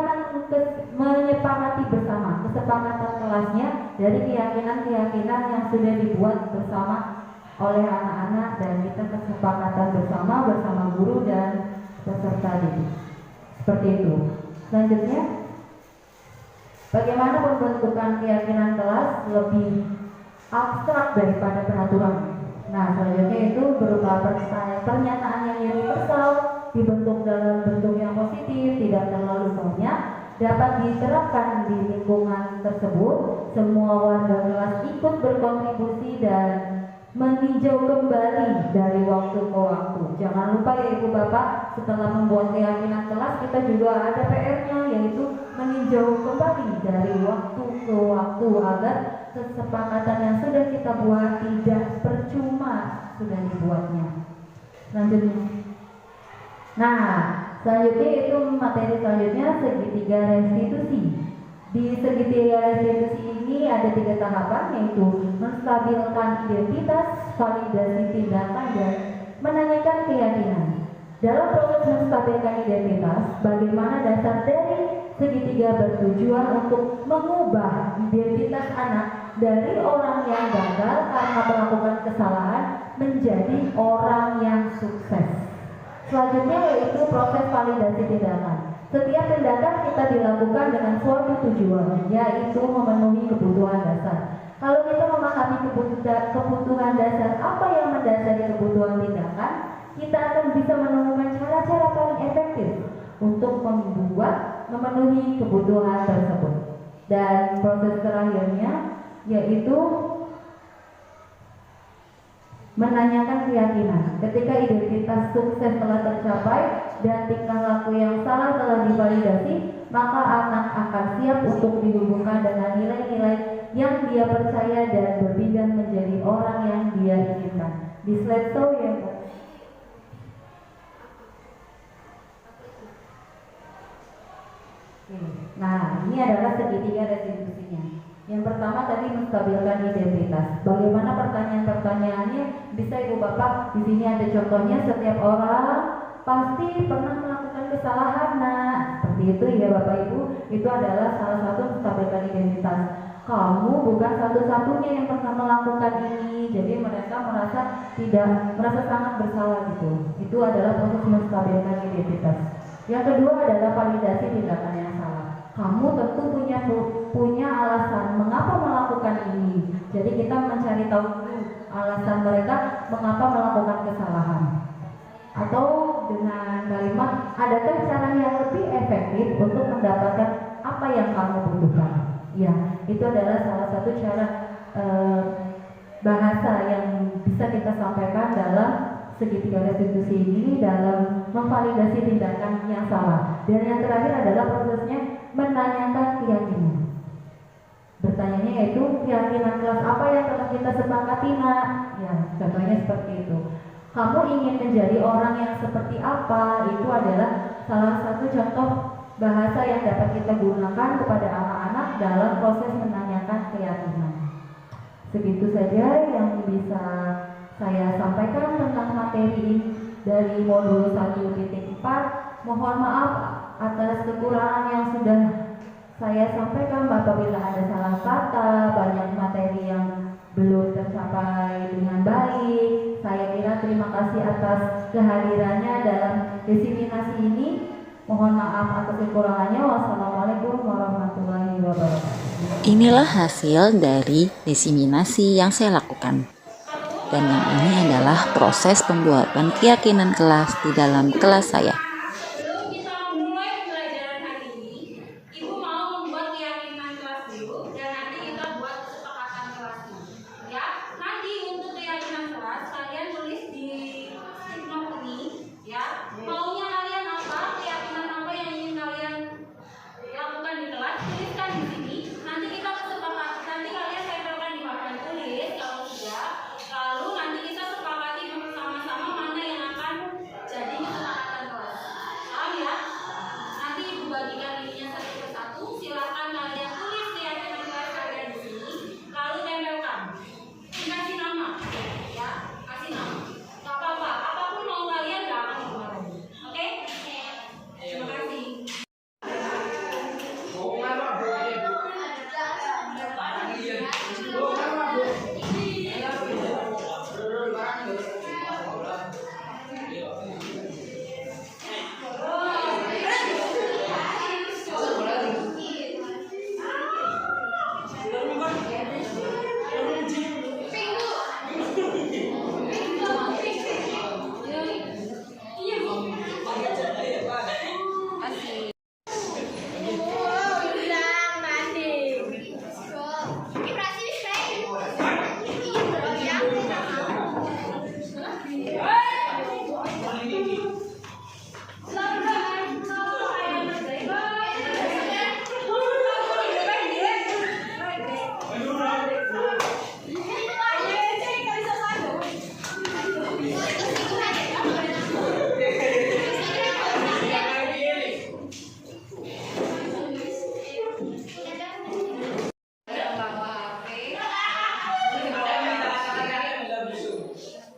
Speaker 8: menyepakati bersama kesepakatan kelasnya dari keyakinan-keyakinan yang sudah dibuat bersama oleh anak-anak, dan kita kesepakatan bersama guru dan peserta didik. Seperti itu. Selanjutnya, bagaimana pembentukan keyakinan kelas lebih abstrak daripada peraturan. Nah, selanjutnya itu berupa pernyataan yang universal, dibentuk dalam bentuk yang positif, tidak terlalu banyak, dapat diterapkan di lingkungan tersebut. Semua warga kelas ikut berkontribusi dan meninjau kembali dari waktu ke waktu. Jangan lupa ya Ibu Bapak, setelah membuat keyakinan kelas kita juga ada PR-nya, yaitu meninjau kembali dari waktu ke waktu agar kesepakatan yang sudah kita buat tidak percuma sudah dibuatnya. Selanjutnya. Nah, selanjutnya itu materi selanjutnya segitiga restitusi. Di segitiga restitusi ini ada 3 tahapan, yaitu menstabilkan identitas, validasi tindakan, dan menanyakan keyakinan. Dalam proses menstabilkan identitas, bagaimana dasar dari segitiga bertujuan untuk mengubah identitas anak dari orang yang gagal karena melakukan kesalahan menjadi orang yang sukses. Selanjutnya yaitu proses validasi tindakan. Setiap tindakan kita dilakukan dengan suatu tujuan, yaitu memenuhi kebutuhan dasar. Kalau kita memahami kebutuhan dasar, apa yang mendasari kebutuhan tindakan, kita akan bisa menemukan cara-cara paling efektif untuk memenuhi kebutuhan tersebut. Dan proses terakhirnya yaitu menanyakan keyakinan. Ketika identitas sukses telah tercapai dan tingkah laku yang salah telah divalidasi, maka anak akan siap untuk dihubungkan dengan nilai-nilai yang dia percaya dan berpindah menjadi orang yang dia inginkan. Di slide show ya. Nah, ini adalah segitiga restitusinya. Yang pertama tadi menstabilkan identitas. Bagaimana pertanyaan-pertanyaannya? Bisa Ibu Bapak, di sini ada contohnya. Setiap orang pasti pernah melakukan kesalahan. Nah, seperti itu ya Bapak Ibu. Itu adalah salah satu menstabilkan identitas. Kamu bukan satu-satunya yang pernah melakukan ini. Jadi mereka merasa sangat bersalah gitu. Itu adalah proses menstabilkan identitas. Yang kedua adalah validasi tindakan yang salah. Kamu tentu punya alasan mengapa melakukan ini. Jadi kita mencari tahu dulu alasan mereka mengapa melakukan kesalahan. Atau dengan kalimat, adakah cara yang lebih efektif untuk mendapatkan apa yang kamu butuhkan? Ya, itu adalah salah satu cara bahasa yang bisa kita sampaikan dalam segitiga restitusi ini dalam memvalidasi tindakan yang salah. Dan yang terakhir adalah prosesnya menanyakan keyakinan. Bertanyanya yaitu keyakinan kelas apa yang telah kita sepakati nak? Ya, contohnya seperti itu. Kamu ingin menjadi orang yang seperti apa? Itu adalah salah satu contoh bahasa yang dapat kita gunakan kepada anak-anak dalam proses menanyakan keyakinan. Segitu saja yang bisa saya sampaikan tentang materi dari modul 1.4. Mohon maaf atas kekurangan yang sudah saya sampaikan apabila ada salah kata, banyak materi yang belum tercapai dengan baik. Saya kira terima kasih atas kehadirannya dalam diseminasi ini. Mohon maaf atas kekurangannya. Wassalamualaikum warahmatullahi wabarakatuh.
Speaker 9: Inilah hasil dari diseminasi yang saya lakukan. Dan yang ini adalah proses pembuatan keyakinan kelas di dalam kelas saya.
Speaker 1: Sebelum kita memulai pembelajaran hari ini, Ibu mau membuat keyakinan kelas dulu dan nanti kita buat kesepakatan kelasnya. Ya, nanti untuk keyakinan kelas kalian tulis di note ini, ya. Maunya kalian apa? Keyakinan apa yang ingin kalian lakukan di kelas? Tuliskan di sini. Nanti kita kesepakatan. Nanti kalian tempelkan di papan tulis kalau sudah. Lalu nanti kita sepakati bersama-sama mana yang akan jadi kesepakatan kelas. Paham ya? Nanti Ibu bagikan ininya satu persatu. Silakan kalian tulis keyakinan kelas kalian di sini. Lalu tempelkan. Kasih nama, ya. Kasih nama. Gak apa-apa. Apapun mau kalian gak akan kemarin. Oke? Terima kasih.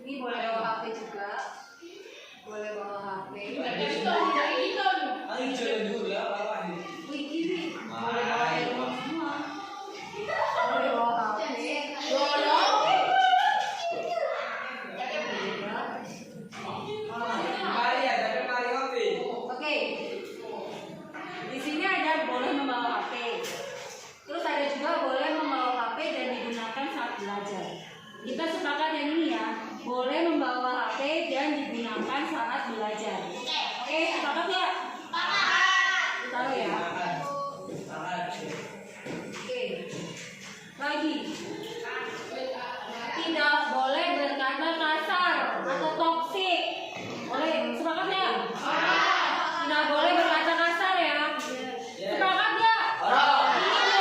Speaker 1: Ini boleh bawa HP juga, boleh bawa HP. Boleh bawa HP. Oke. Di sini ada boleh membawa HP. Terus ada juga boleh membawa HP dan digunakan saat belajar. Kita sepakat yang ini ya. Boleh membawa HP dan digunakan saat belajar. Oke, sepakat ya? Taruh ya. Oke. Lagi. Tidak boleh berkata kasar atau toksik. Boleh, sepakat ya? Tidak boleh berkata kasar ya. Sepakat ya? Ini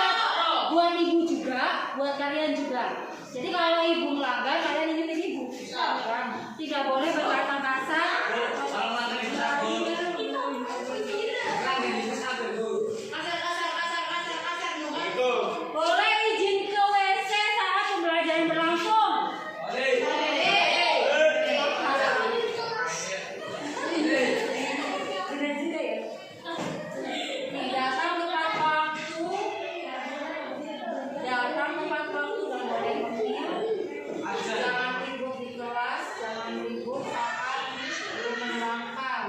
Speaker 1: buat ibu juga, buat kalian juga. Jadi kalau ibu melanggar, kalian ingetin ibu. Tidak boleh berkata kasar. Boleh izin ke WC saat pembelajaran berlangsung. Benar juga ya. Datang tepat waktu. Datang tepat waktu dan boleh mengambil. Jangan ribut di kelas, jangan ribut saat belum menangkap.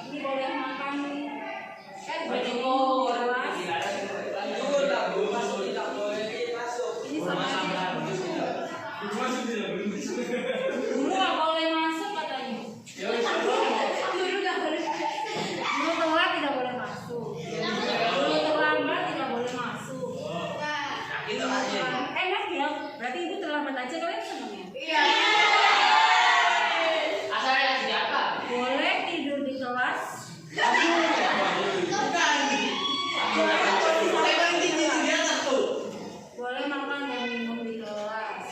Speaker 1: Ini boleh makan nih. Kan boleh di kelas. Ini sama aja. Dulu nggak boleh masuk katanya. Dulu telat tidak boleh masuk. Dulu terlambat tidak boleh masuk. Enak ya? Berarti ibu terlambat aja kalian seneng ya? Iya. Boleh tidur di kelas. Boleh makan dan minum di kelas.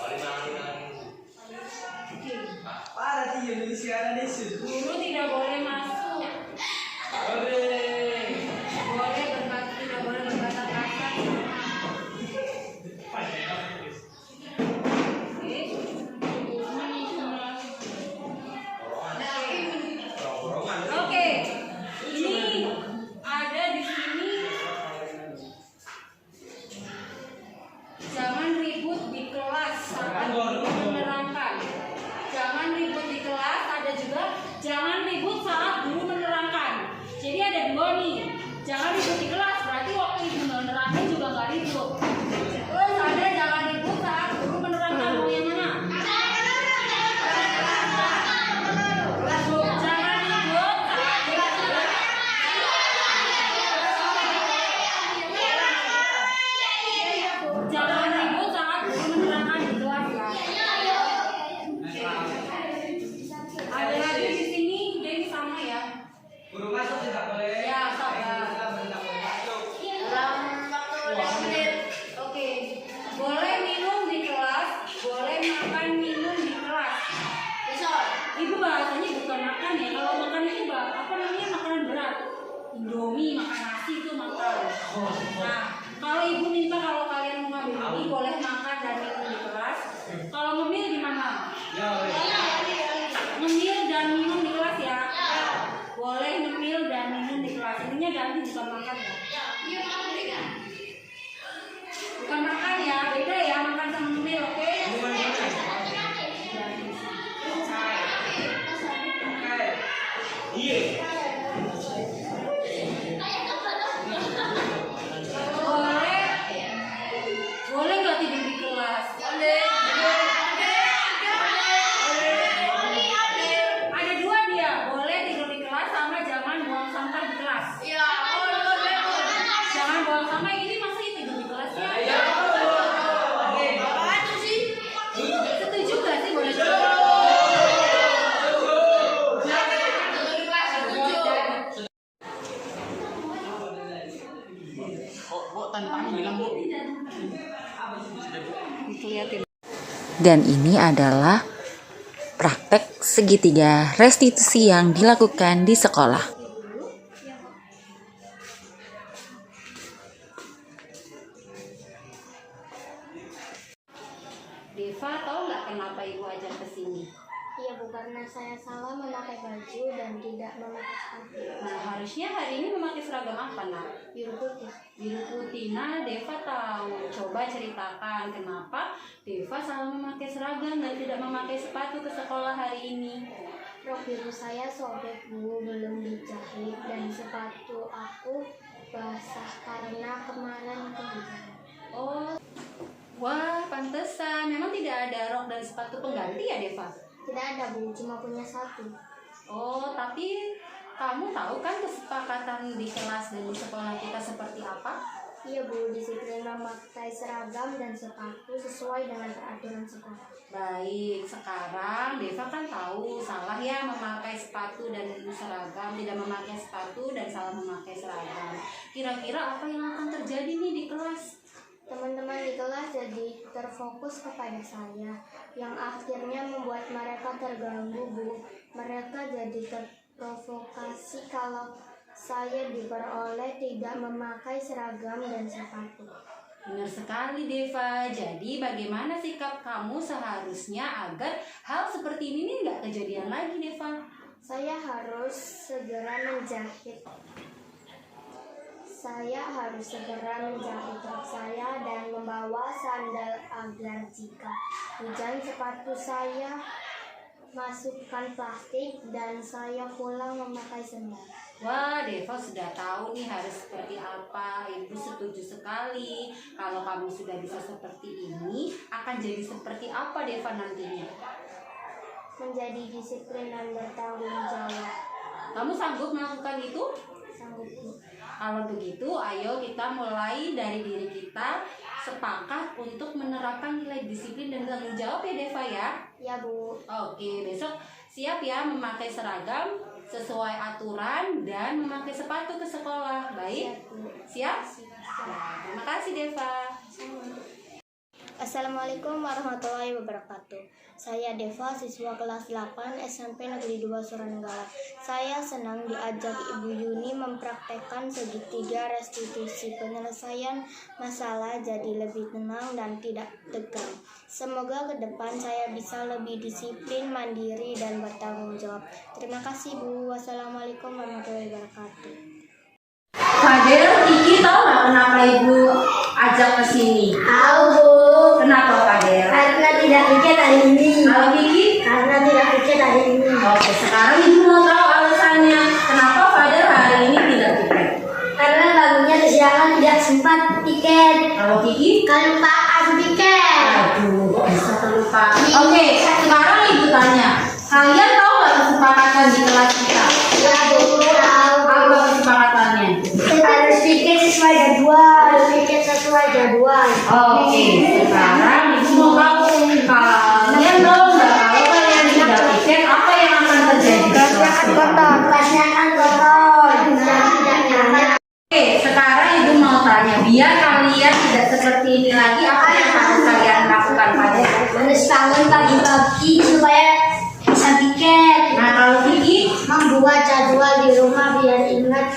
Speaker 1: Guru tidak boleh masuk. Tidak boleh berkata kasar. Oke.
Speaker 10: makan ya. Kalau makan itu makanan berat. Indomie, makan nasi itu makan. Nah, kalau ibu minta kalau kalian mau ngambil ini boleh makan dan minum di kelas. Kalau ngemil gimana? Ngemil dan minum di kelas ya. Boleh ngemil dan minum di kelas. Ininya ganti bukan makan ya. Bukan makan ya, beda ya makan sama ngemil, oke? Boleh nggak tidur di kelas? Ada dua dia, boleh tidur di kelas sama jangan buang sampah di kelas. Jangan buang sampah, ini masih tidur di kelas ya. Setuju nggak sih boleh tidur?
Speaker 9: Dan ini adalah praktek segitiga restitusi yang dilakukan di sekolah.
Speaker 10: Deva, tahu nggak kenapa ibu ajak ke sini?
Speaker 6: Iya Bu, karena saya salah memakai baju dan tidak memakai sepatu.
Speaker 10: Nah, harusnya hari ini memakai seragam apa, nak?
Speaker 6: Biru putih.
Speaker 10: Biru putih. Nah, Deva tahu. Coba ceritakan kenapa Deva salah memakai seragam dan tidak memakai sepatu ke sekolah hari ini.
Speaker 6: Rok biru saya sobek Bu, belum dijahit, dan sepatu aku basah karena kemarin kehujanan.
Speaker 10: Oh, wah, pantesan. Memang tidak ada rok dan sepatu pengganti ya, Deva?
Speaker 6: Tidak ada Bu, cuma punya satu.
Speaker 10: Oh, tapi kamu tahu kan kesepakatan di kelas dan di sekolah kita seperti apa?
Speaker 6: Iya Bu, disiplin memakai seragam dan sepatu sesuai dengan peraturan sekolah.
Speaker 10: Baik, sekarang Deva kan tahu salah ya memakai sepatu dan seragam, tidak memakai sepatu dan salah memakai seragam. Kira-kira apa yang akan terjadi nih di kelas?
Speaker 6: Teman-teman di kelas jadi terfokus kepada saya, yang akhirnya membuat mereka terganggu Bu. Mereka jadi terprovokasi kalau saya diperoleh tidak memakai seragam dan sepatu.
Speaker 10: Benar sekali Deva. Jadi bagaimana sikap kamu seharusnya agar hal seperti ini nih nggak kejadian lagi, Deva?
Speaker 6: Saya harus segera menjahit rok saya dan membawa sandal agar jika hujan sepatu saya masukkan plastik dan saya pulang memakai sandal.
Speaker 10: Wah, Deva sudah tahu nih harus seperti apa. Ibu setuju sekali. Kalau kamu sudah bisa seperti ini, akan jadi seperti apa Deva nantinya?
Speaker 6: Menjadi disiplin dan bertanggung jawab.
Speaker 10: Kamu sanggup melakukan itu?
Speaker 6: Sanggup.
Speaker 10: Kalau begitu, ayo kita mulai dari diri kita sepakat untuk menerapkan nilai disiplin dan tanggung jawab ya Deva ya?
Speaker 6: Ya Bu.
Speaker 10: Oke, besok siap ya memakai seragam sesuai aturan dan memakai sepatu ke sekolah. Baik? Siap? Nah, terima kasih Deva.
Speaker 6: Assalamualaikum warahmatullahi wabarakatuh. Saya Deva, siswa kelas 8 SMP Negeri 2 Suranenggala. Saya senang diajak Ibu Yuni mempraktekkan segitiga restitusi. Penyelesaian masalah jadi lebih tenang dan tidak tegang. Semoga ke depan saya bisa lebih disiplin, mandiri, dan bertanggung jawab. Terima kasih Bu. Wassalamualaikum warahmatullahi wabarakatuh.
Speaker 10: Fadil, Kiki tahu nggak kenapa Ibu ajak ke sini?
Speaker 6: Tahu Bu.
Speaker 10: Kenapa Fadil?
Speaker 6: Karena tidak piket hari ini.
Speaker 10: Kalau Kiki?
Speaker 6: Karena tidak piket hari ini.
Speaker 10: Oke, sekarang Ibu mau tahu alasannya kenapa Fadil hari ini tidak piket?
Speaker 6: Karena bangunnya kesiangan tidak sempat piket.
Speaker 10: Kalau Kiki?
Speaker 6: Kelupaan piket.
Speaker 10: Aduh, kok bisa terlupa? Oke, sekarang Ibu tanya, kalian tahu nggak kesepakatan di kelas kita?
Speaker 6: Ya Bu, tahu.
Speaker 10: Apa kesepakatannya?
Speaker 6: Harus piket sesuai jadwal.
Speaker 10: Oke, sekarang Ibu mau tahu kalian tahu nggak kalau kalian tidak piket apa yang akan terjadi?
Speaker 6: Kelasnya akan kotor.
Speaker 10: Oke, sekarang Ibu mau tanya, biar kalian tidak seperti ini lagi, apa yang harus kalian lakukan pada?
Speaker 6: Harus bangun pagi-pagi supaya bisa piket.
Speaker 10: Nah, kalau Kiki,
Speaker 6: membuat jadwal di rumah biar ingat.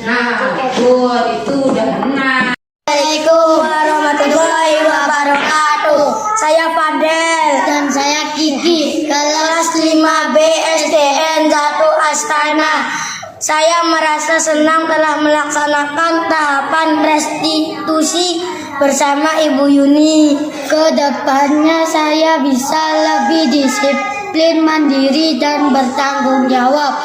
Speaker 1: Nah, betul, itu udah benar.
Speaker 6: Assalamualaikum warahmatullahi wabarakatuh. Saya Fadel dan saya Kiki, kelas 5B SDN 1 Astana. Saya merasa senang telah melaksanakan tahapan restitusi bersama Ibu Yuni. Kedepannya saya bisa lebih disiplin, mandiri, dan bertanggung jawab.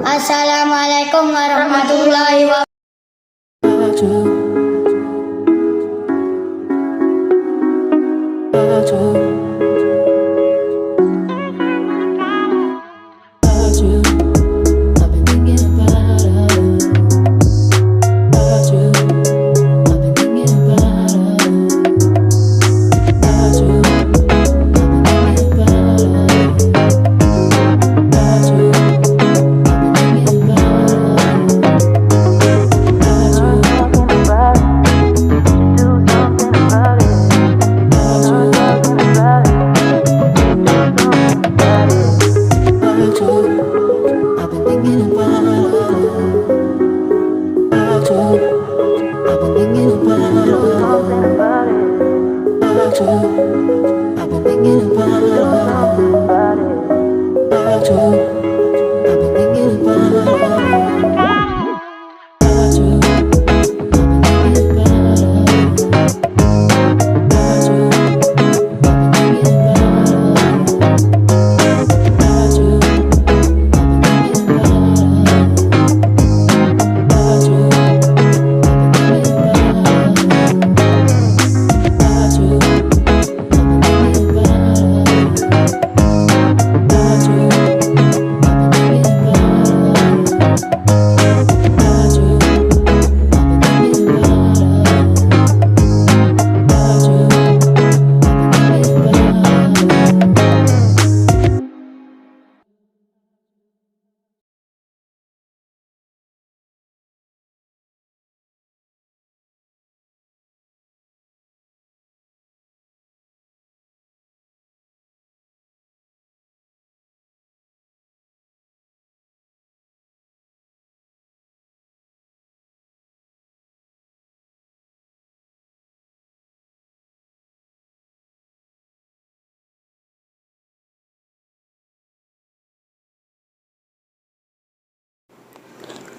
Speaker 6: Assalamualaikum warahmatullahi wabarakatuh.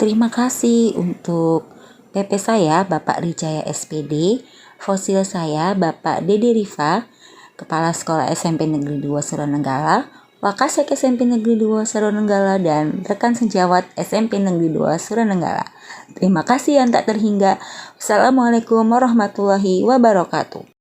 Speaker 9: Terima kasih untuk PP saya Bapak Rijaya SPD, fosil saya Bapak Dede Rifa, Kepala Sekolah SMP Negeri 2 Suranenggala, Wakasek SMP Negeri 2 Suranenggala, dan rekan sejawat SMP Negeri 2 Suranenggala. Terima kasih yang tak terhingga. Wassalamualaikum warahmatullahi wabarakatuh.